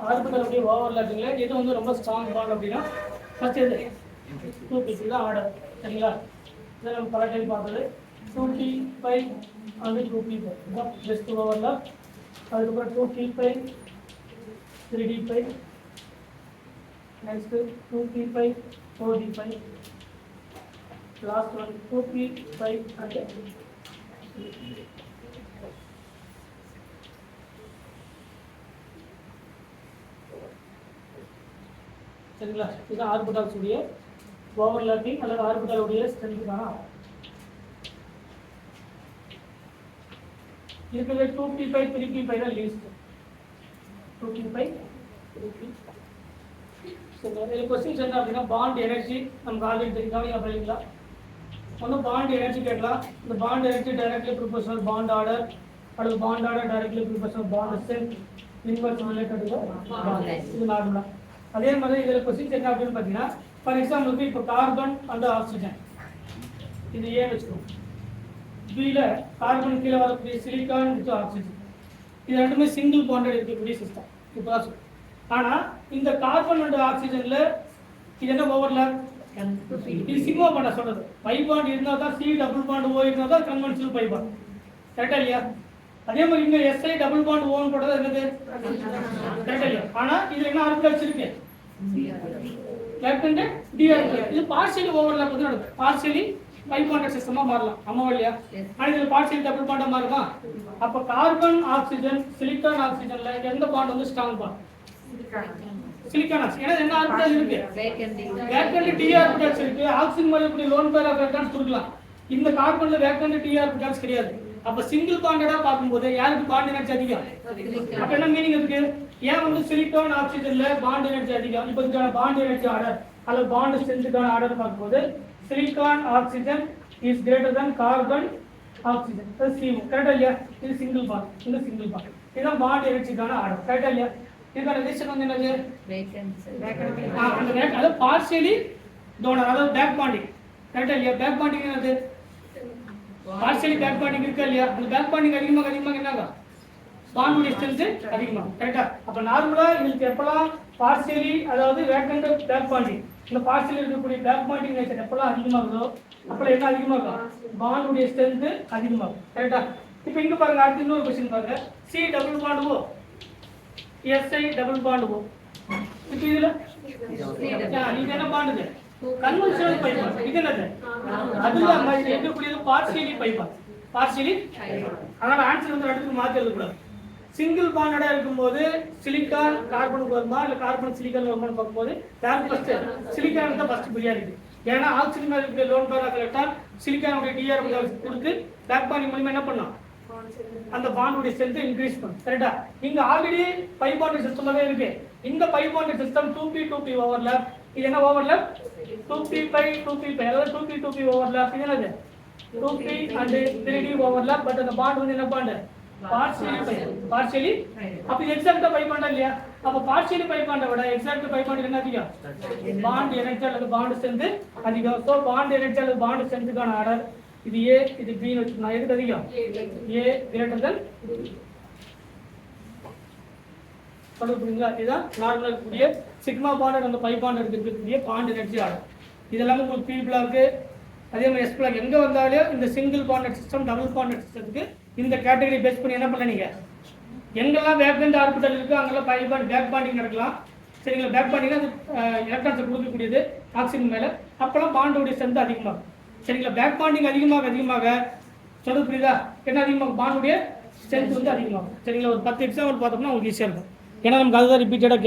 Orbital அப்படியே ஓவர்லாப்பிங்ல எது வந்து ரொம்ப ஸ்ட்ராங் பாண்ட் அப்படின்னா ஃபர்ஸ்ட் இது 2p தான் ஆர்டர் சரிங்களா. இதை நம்ம பல டைம் பார்த்தது 2p5 அது 2p5 இதுதான் பெஸ்ட் ஓவர்லாப். அதுக்கப்புறம் 2p5 3d5 next 2p5 4d5 last one 2p5 and சரிங்களா. இது ஆர்பிட்டால்ஸ் உடைய ஓவர்லாப்பிங் அல்லது ஆர்பிட்டால் உடைய ஸ்ட்ரென்த்துக்கான இருக்கிறது 2p5 3p5 தான் லீஸ்ட் 2p5 3p. இதில் கொஸ்டின்ஸ் என்ன அப்படின்னா பாண்ட் எனர்ஜி நமக்கு ஆல்ரெடி தெரியும் அப்படிங்களா. ஒன்றும் பாண்ட் எனர்ஜி கேட்கலாம். இந்த bond energy directly proportional bond order அல்லது bond order directly proportional bond strength inverse related இது நார்மலாக. அதே மாதிரி இதில் கொஸ்டின்ஸ் என்ன அப்படின்னு பார்த்தீங்கன்னா ஃபார் எக்ஸாம்பிளுக்கு இப்போ கார்பன் அண்ட் ஆக்சிஜன் இது ஏன் வச்சுக்கோங்க. பியில் கார்பன் கீழே வரக்கூடிய சிலிக்கான் வித் ஆக்சிஜன் இது ரெண்டுமே சிங்கிள் பாண்டட் இருக்கக்கூடிய சிஸ்டம் இப்போ தான் சொல்லுங்கள். ஆனால் இந்த கார்பன் அண்ட் ஆக்சிஜனில் இது என்ன ஓவர்லாப் இது சிக்மா பாண்டை சொல்கிறது. பை பாண்ட் இருந்தால் தான் சி டபுள் பாண்ட் ஓ இருந்தால் தான் கன்வென்ஷனல் பை பாண்ட் கரெக்டா இல்லையா. அதே மாதிரி இங்கே எஸ்ஐ டபுள் பாண்ட் ஓன்னு போட்டது என்னது கரெக்டா இல்லையா. ஆனால் இதில் என்ன ஆர்பிட்டால்ஸ் இருக்கு கேப்டன் டிஆர்பிட்டால். இது பார்ஷியலி ஓவர்லாப் வந்து நடக்கும். பார்ஷியலி பை பாண்டட் சிஸ்டமாக மாறலாம் ஆமாவா இல்லையா. ஆனால் இதில் பார்ஷியலி டபுள் பாண்டாக மாறுமா. அப்போ கார்பன் ஆக்சிஜன் சிலிக்கான் ஆக்சிஜன்ல எந்த பாண்ட் வந்து ஸ்ட்ராங் பாண்ட் சிலிக்கான் ஆக்சிஜன். ஏன்னா என்ன ஆர்பிட்டால் இருக்கு வேக்கன்ட் டி ஆர்பிட்டால்ஸ் இருக்கு. ஆக்சிஜன் மாதிரி இப்படி லோன் பேர் ஆஃப் எலக்ட்ரான்ஸ் கொடுக்கலாம். இந்த கார்பன்ல வேக்கன்ட் டி ஆர்பிட்டால்ஸ் கிடையாது. அப்ப சிங்கிள் பாண்டடா பார்க்கும்போது யாருக்கு பாண்ட் எனர்ஜி அதிகம். அப்ப என்ன மீனிங் இருக்கு ஏன் வந்து சிலிக்கான் ஆக்சிஜன்ல பாண்ட் எனர்ஜி அதிகம். இப்போ இதுக்கான பாண்ட் எனர்ஜி ஆர்டர் அல்லது பாண்ட் ஸ்ட்ரென்த்துக்கான ஆர்டர் பார்க்கும்போது silicon oxygen is greater than carbon oxygen CO கரெக்டா இல்லையா. இது சிங்கிள் பாண்ட் இந்த சிங்கிள் பாண்ட் இதுதான் பாண்ட் எனர்ஜிக்கான ஆர்டர் கரெக்டா இல்லையா. இதுக்கான ரிலேஷன் வந்து என்னது அது பார்ஷியலி டோனர் அதாவது பேக் பாண்டிங் கரெக்டா இல்லையா. பேக் பாண்டிங் என்னது பார்ஷியலி பேக் பாண்டிங் இருக்கா இல்லையா. அந்த பேக் பாண்டிங் அதிகமாக என்னங்க பாண்ட் ஸ்ட்ரென்த் அதிகமாக கரெக்டா. அப்ப நார்மலா இதுக்கு எப்பலாம் பார்ஷியலி அதாவது வேக்கன்ட் பேக் பாண்டிங் இந்த பார்ஷியலி இருக்கக்கூடிய பேக் பாண்டிங் நேச்சர் எப்பலாம் அதிகமாகுதோ அப்பலாம் என்ன அதிகமாகும் பாண்ட் ஸ்ட்ரென்த் அதிகமாகும் கரெக்டா. இப்போ இங்க பாருங்க அடுத்து இன்னொரு क्वेश्चन பாருங்க C double bond O SI double bond O. இப்போ இதுல இது என்ன பாண்ட் இது கன்வென்ஷனல் பை பாண்ட். இது என்னது அதுதான் மாதிரி இருக்கக்கூடியது பார்ஷியலி பை பாண்ட் பார்ஷியலி. அதனால ஆன்சர் வந்து ரெண்டுக்கு மாத்தி எழுத கூடாது. சிங்கிள் பாண்டடா இருக்கும்போது சிலிக்கான் கார்பனுக்கு வருமா இல்ல கார்பன் சிலிக்கான் வருமானு பார்க்கும்போது யாருக்கு ஃபர்ஸ்ட் சிலிக்கான் தான் ஃபர்ஸ்ட் பிரியாரிட்டி. ஏன்னா ஆக்சிஜன் மேல இருக்கிற லோன் பேர் ஆஃப் எலக்ட்ரான் சிலிக்கானுடைய டிஆர் கொடுத்து பேக் பாண்டிங் மூலமா என்ன பண்ணலாம் அந்த பாண்டுடைய ஸ்ட்ரென்த் இன்க்ரீஸ் பண்ணும் கரெக்டா. இங்க ஆல்ரெடி பை பாண்ட் சிஸ்டமாவே இருக்கு. இந்த by bond system 2p overlap. இது என்ன ஓவர்லாப் 2p5 அதாவது 2p ஓவர்லாப். இது என்னது 2p and 3d overlap. But அந்த பாண்ட் வந்து என்ன பாண்ட் பார்ஷியலி. அப்ப இது எக்ஸாக்ட்டா பை பாண்டா இல்லையா. அப்ப பார்ஷியலி பை பாண்டை விட எக்ஸாக்ட் பை பாண்ட் என்ன அதிகம் பாண்ட் எனர்ஜி அல்லது பாண்ட் ஸ்ட்ரென்த் அதிகம். சோ பாண்ட் எனர்ஜி அல்லது பாண்ட் ஸ்ட்ரென்த்துக்கான ஆர்டர் இது A இது B னு வச்சுக்கலாம். எதுக்கு அதிகம் A கிரேட்டர் than சொல்லுங்க. இதுதான் நார்மலா இருக்கக்கூடிய சிக்மா பாண்ட் அந்த பை பாண்ட் இருக்கக்கூடிய பாண்ட் எனர்ஜி ஆர்டர். இதெல்லாம் உங்களுக்கு P பிளாக் அதே மாதிரி S பிளாக் எங்க வந்தாலும் இந்த single bond system double bond சிஸ்டத்துக்கு இந்த கேட்டகரி பேஸ் பண்ணி என்ன பண்ண நீங்க எங்கெல்லாம் வேக்கன்ட் ஆர்பிட்டல் இருக்கு அங்கெல்லாம் பை பாண்ட் பேக் பாண்டிங் நடக்கலாம் சரிங்களா. பேக் பாண்டிங் அது எலக்ட்ரான்ஸ் கொடுக்கக்கூடியது ஆக்சிஜன் மேல அப்பெல்லாம் பாண்டோட ஸ்ட்ரென்த் அதிகமாகும் சரிங்களா. பேக் பாண்டிங் அதிகமாக சொல்றது புரியுதா என்ன அதிகமாக பாண்டுடைய ஸ்ட்ரென்த் வந்து அதிகமாகும் சரிங்களா. ஒரு 10 எக்ஸாம்பிள் பார்த்தோம்னா உங்களுக்கு ஈஸியாக இருக்கும். ஏன்னா நமக்கு அதுதான் ரிப்பீட்டடாக